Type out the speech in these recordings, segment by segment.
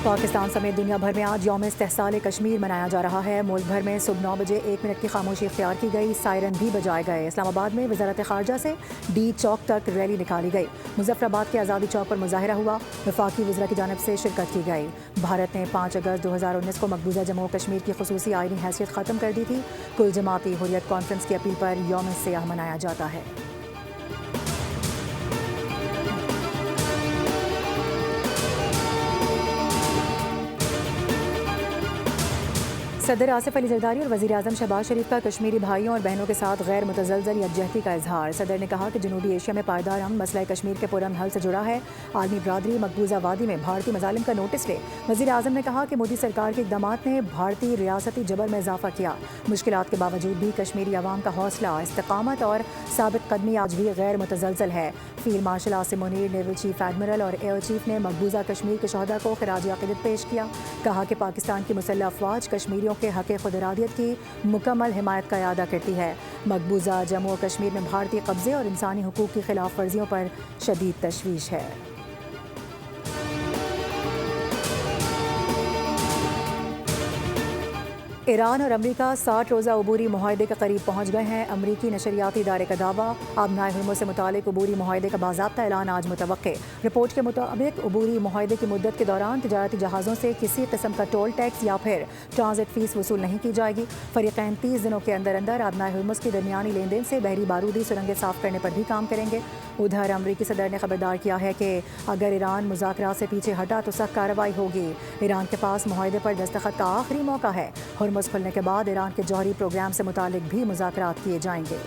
پاکستان سمیت دنیا بھر میں آج یوم استحصال کشمیر منایا جا رہا ہے۔ ملک بھر میں صبح 9 بجے 1 منٹ کی خاموشی اختیار کی گئی، سائرن بھی بجائے گئے۔ اسلام آباد میں وزارت خارجہ سے ڈی چوک تک ریلی نکالی گئی۔ مظفر آباد کے آزادی چوک پر مظاہرہ ہوا، وفاقی وزراء کی جانب سے شرکت کی گئی۔ بھارت نے 5 اگست 2019 کو مقبوضہ جموں و کشمیر کی خصوصی آئینی حیثیت ختم کر دی تھی۔ کل جماعتی حریت کانفرنس کی اپیل پر یوم سیاہ منایا جاتا ہے۔ صدر آصف علی زرداری اور وزیر اعظم شہباز شریف کا کشمیری بھائیوں اور بہنوں کے ساتھ غیر متزلزل یکجہتی کا اظہار۔ صدر نے کہا کہ جنوبی ایشیا میں پائیدار امن مسئلہ کشمیر کے پرامن حل سے جڑا ہے۔ عالمی برادری مقبوضہ وادی میں بھارتی مظالم کا نوٹس لے۔ وزیر اعظم نے کہا کہ مودی سرکار کے اقدامات نے بھارتی ریاستی جبر میں اضافہ کیا۔ مشکلات کے باوجود بھی کشمیری عوام کا حوصلہ، استقامت اور ثابت قدمی آج بھی غیر متزلزل ہے۔ Field marshal Asim Munir, naval chief admiral اور ایئر چیف نے مقبوضہ کشمیر کے شہداء کو خراج عقیدت پیش کیا۔ کہا کہ پاکستان کی مسلح افواج کشمیریوں کے حق خود ارادیت کی مکمل حمایت کا اعادہ کرتی ہے۔ مقبوضہ جموں و کشمیر میں بھارتی قبضے اور انسانی حقوق کی خلاف ورزیوں پر شدید تشویش ہے۔ ایران اور امریکہ 60 روزہ عبوری معاہدے کے قریب پہنچ گئے ہیں۔ امریکی نشریاتی ادارے کا دعویٰ، آبنائے ہرمز سے متعلق عبوری معاہدے کا باضابطہ اعلان آج متوقع۔ رپورٹ کے مطابق عبوری معاہدے کی مدت کے دوران تجارتی جہازوں سے کسی قسم کا ٹول ٹیکس یا پھر ٹرانزٹ فیس وصول نہیں کی جائے گی۔ فریقین 30 دنوں کے اندر اندر آبنائے ہرمز کی درمیانی لین دین سے بحری بارودی سرنگیں صاف کرنے پر بھی کام کریں گے۔ ادھر امریکی صدر نے خبردار کیا ہے کہ اگر ایران مذاکرات سے پیچھے ہٹا تو سخت کارروائی ہوگی۔ ایران کے پاس معاہدے پر دستخط کا آخری موقع ہے۔ ہرمز کھلنے کے بعد ایران کے جوہری پروگرام سے متعلق بھی مذاکرات کیے جائیں گے۔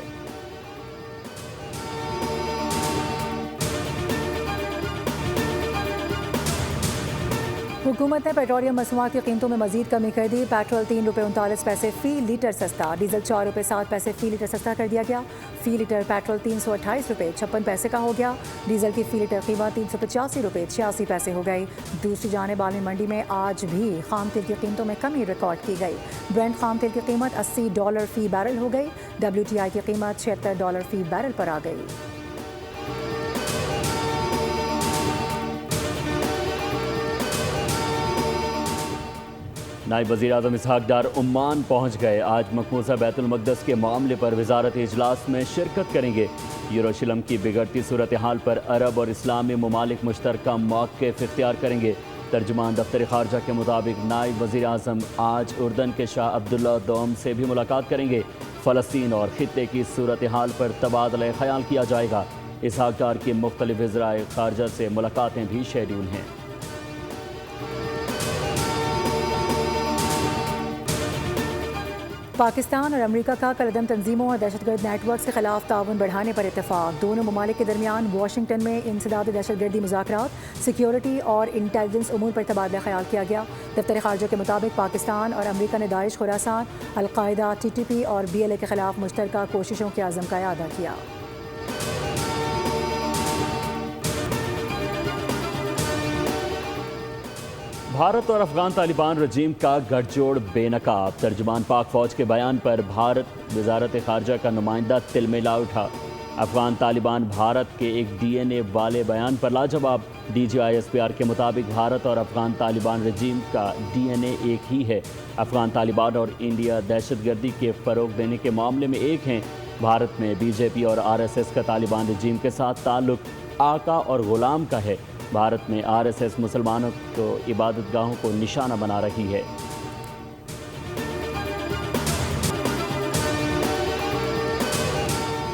حکومت نے پیٹرولیم مصنوعات کی قیمتوں میں مزید کمی کر دی۔ پیٹرول 3 روپے 39 پیسے فی لیٹر سستا، ڈیزل 4 روپے 7 پیسے فی لیٹر سستا کر دیا گیا۔ فی لیٹر پیٹرول 328 روپے 56 پیسے کا ہو گیا۔ ڈیزل کی فی لیٹر قیمت 385 روپے 86 پیسے ہو گئی۔ دوسری جانب عالمی منڈی میں آج بھی خام تیل کی قیمتوں میں کمی ریکارڈ کی گئی۔ برنٹ خام تیل کی قیمت $80 فی بیرل ہو گئی۔ WTI کی قیمت $76 فی بیرل پر آ گئی۔ نائب وزیر اعظم اسحاق ڈار عمان پہنچ گئے۔ آج مقبوضہ بیت المقدس کے معاملے پر وزارتی اجلاس میں شرکت کریں گے۔ یروشلم کی بگڑتی صورتحال پر عرب اور اسلامی ممالک مشترکہ موقف اختیار کریں گے۔ ترجمان دفتر خارجہ کے مطابق نائب وزیر اعظم آج اردن کے شاہ عبداللہ دوم سے بھی ملاقات کریں گے۔ فلسطین اور خطے کی صورتحال پر تبادلہ خیال کیا جائے گا۔ اسحاق ڈار کی مختلف وزراء خارجہ سے ملاقاتیں بھی شیڈول ہیں۔ پاکستان اور امریکہ کا کالعدم تنظیموں اور دہشت گرد نیٹ ورکس کے خلاف تعاون بڑھانے پر اتفاق۔ دونوں ممالک کے درمیان واشنگٹن میں انسداد دہشت گردی مذاکرات، سیکیورٹی اور انٹیلیجنس امور پر تبادلہ خیال کیا گیا۔ دفتر خارجہ کے مطابق پاکستان اور امریکہ نے داعش، خراسان، القاعدہ، TTP اور BLA کے خلاف مشترکہ کوششوں کے عزم کا اعادہ کیا۔ بھارت اور افغان طالبان رجیم کا گٹھ جوڑ بے نقاب۔ ترجمان پاک فوج کے بیان پر بھارت وزارت خارجہ کا نمائندہ تلملا اٹھا۔ افغان طالبان بھارت کے ایک DNA والے بیان پر لاجواب۔ DGI SPR کے مطابق بھارت اور افغان طالبان رجیم کا DNA ایک ہی ہے۔ افغان طالبان اور انڈیا دہشت گردی کے فروغ دینے کے معاملے میں ایک ہیں۔ بھارت میں BJP اور RSS کا طالبان رجیم کے ساتھ تعلق آقا اور غلام کا ہے۔ بھارت میں RSS مسلمانوں کو عبادت گاہوں کو نشانہ بنا رہی ہے۔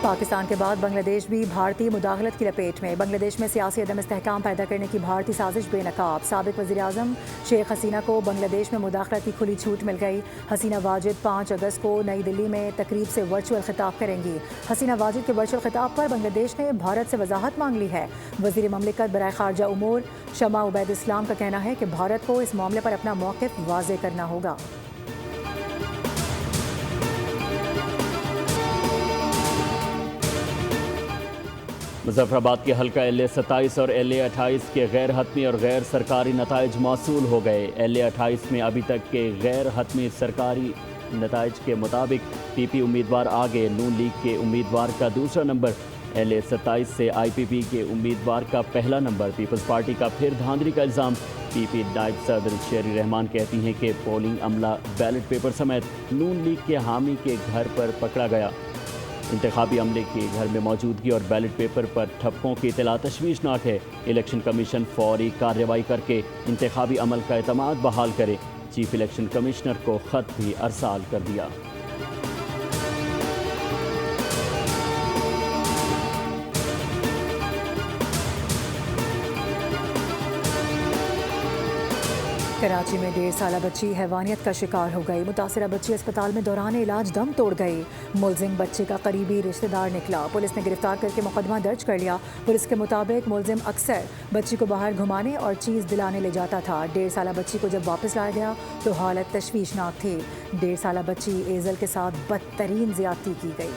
پاکستان کے بعد بنگلہ دیش بھی بھارتی مداخلت کی لپیٹ میں۔ بنگلہ دیش میں سیاسی عدم استحکام پیدا کرنے کی بھارتی سازش بے نقاب۔ سابق وزیر اعظم شیخ حسینہ کو بنگلہ دیش میں مداخلت کی کھلی چھوٹ مل گئی۔ حسینہ واجد 5 اگست کو نئی دلی میں تقریب سے ورچوئل خطاب کریں گی۔ حسینہ واجد کے ورچوئل خطاب پر بنگلہ دیش نے بھارت سے وضاحت مانگ لی ہے۔ وزیر مملکت برائے خارجہ امور شمع عبید اسلام کا کہنا ہے کہ بھارت کو اس معاملے پر اپنا موقف واضح کرنا ہوگا۔ مظفر آباد کے حلقہ LA 27 اور LA 28 کے غیر حتمی اور غیر سرکاری نتائج موصول ہو گئے۔ LA 28 میں ابھی تک کے غیر حتمی سرکاری نتائج کے مطابق PP امیدوار آگے، نون لیگ کے امیدوار کا دوسرا نمبر LA-27 سے IPP کے امیدوار کا پہلا نمبر، پیپلز پارٹی کا پھر دھاندلی کا الزام۔ PP نائب صدر شیری رحمان کہتی ہیں کہ پولنگ عملہ بیلٹ پیپر سمیت نون لیگ کے حامی کے گھر پر پکڑا گیا۔ انتخابی عملے کے گھر میں موجودگی اور بیلٹ پیپر پر ٹھپکوں کی اطلاع تشویشناک ہے۔ الیکشن کمیشن فوری کارروائی کر کے انتخابی عمل کا اعتماد بحال کرے۔ چیف الیکشن کمشنر کو خط بھی ارسال کر دیا۔ کراچی میں 1.5 سالہ بچی حیوانیت کا شکار ہو گئی۔ متاثرہ بچی اسپتال میں دوران علاج دم توڑ گئی۔ ملزم بچے کا قریبی رشتہ دار نکلا۔ پولیس نے گرفتار کر کے مقدمہ درج کر لیا۔ پولیس کے مطابق ملزم اکثر بچی کو باہر گھمانے اور چیز دلانے لے جاتا تھا۔ 1.5 سالہ بچی کو جب واپس لایا گیا تو حالت تشویشناک تھی۔ 1.5 سالہ بچی ایزل کے ساتھ بدترین زیادتی کی گئی۔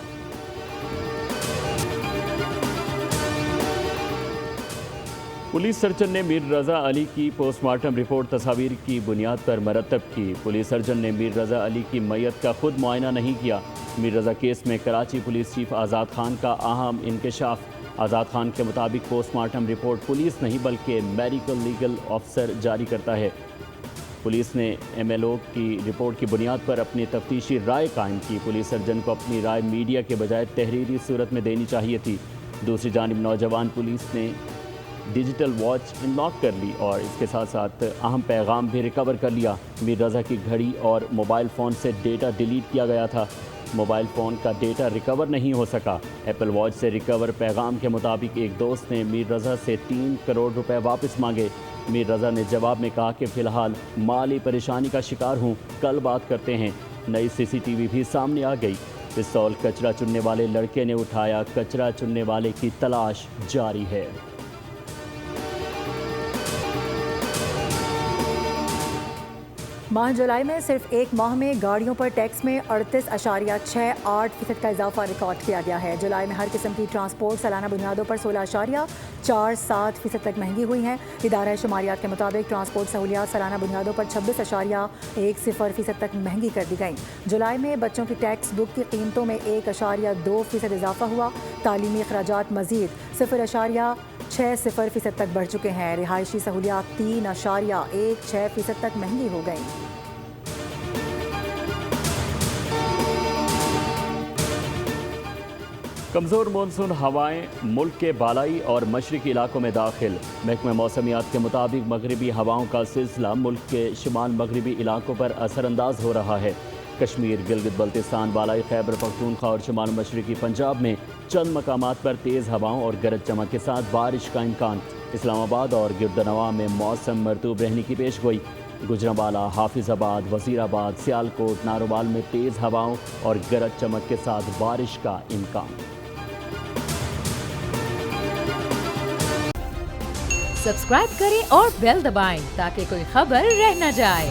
پولیس سرجن نے میر رضا علی کی پوسٹ مارٹم رپورٹ تصاویر کی بنیاد پر مرتب کی۔ پولیس سرجن نے میر رضا علی کی میت کا خود معائنہ نہیں کیا۔ میر رضا کیس میں کراچی پولیس چیف آزاد خان کا اہم انکشاف۔ آزاد خان کے مطابق پوسٹ مارٹم رپورٹ پولیس نہیں بلکہ میڈیکل لیگل آفیسر جاری کرتا ہے۔ پولیس نے MLO کی رپورٹ کی بنیاد پر اپنی تفتیشی رائے قائم کی۔ پولیس سرجن کو اپنی رائے میڈیا کے بجائے تحریری صورت میں دینی چاہیے تھی۔ دوسری جانب نوجوان پولیس نے ڈیجیٹل واچ انلاک کر لی اور اس کے ساتھ ساتھ اہم پیغام بھی ریکور کر لیا۔ میر رضا کی گھڑی اور موبائل فون سے ڈیٹا ڈیلیٹ کیا گیا تھا۔ موبائل فون کا ڈیٹا ریکور نہیں ہو سکا۔ ایپل واچ سے ریکور پیغام کے مطابق ایک دوست نے میر رضا سے 3 کروڑ روپے واپس مانگے۔ میر رضا نے جواب میں کہا کہ فی الحال مالی پریشانی کا شکار ہوں، کل بات کرتے ہیں۔ نئی CCTV بھی سامنے آ گئی۔ پستول کچرا چننے والے لڑکے نے اٹھایا، کچرا چننے والے کی تلاش جاری ہے۔ ماہ جولائی میں صرف ایک ماہ میں گاڑیوں پر ٹیکس میں 38.68% کا اضافہ ریکارڈ کیا گیا ہے۔ جولائی میں ہر قسم کی ٹرانسپورٹ سالانہ بنیادوں پر 16.47% تک مہنگی ہوئی ہیں۔ ادارہ شماریات کے مطابق ٹرانسپورٹ سہولیات سالانہ بنیادوں پر 26.10% تک مہنگی کر دی گئیں۔ جولائی میں بچوں کی ٹیکسٹ بک کی قیمتوں میں 1.2% اضافہ ہوا۔ تعلیمی اخراجات مزید 0.60% تک بڑھ چکے ہیں۔ رہائشی سہولیات 3.16% تک مہنگی ہو گئیں۔ کمزور مانسون ہوائیں ملک کے بالائی اور مشرقی علاقوں میں داخل۔ محکمہ موسمیات کے مطابق مغربی ہواؤں کا سلسلہ ملک کے شمال مغربی علاقوں پر اثر انداز ہو رہا ہے۔ کشمیر، گلگت بلتستان، بالائی خیبر پختونخوا اور شمال مشرقی پنجاب میں چند مقامات پر تیز ہواؤں اور گرج چمک کے ساتھ بارش کا امکان۔ اسلام آباد اور گردنواں میں موسم مرطوب رہنے کی پیش گوئی۔ گجرانوالہ، حافظ آباد، وزیر آباد، سیالکوٹ، ناروال میں تیز ہواؤں اور گرج چمک کے ساتھ بارش کا امکان۔ سبسکرائب کریں اور بیل دبائیں تاکہ کوئی خبر رہ نہ جائے۔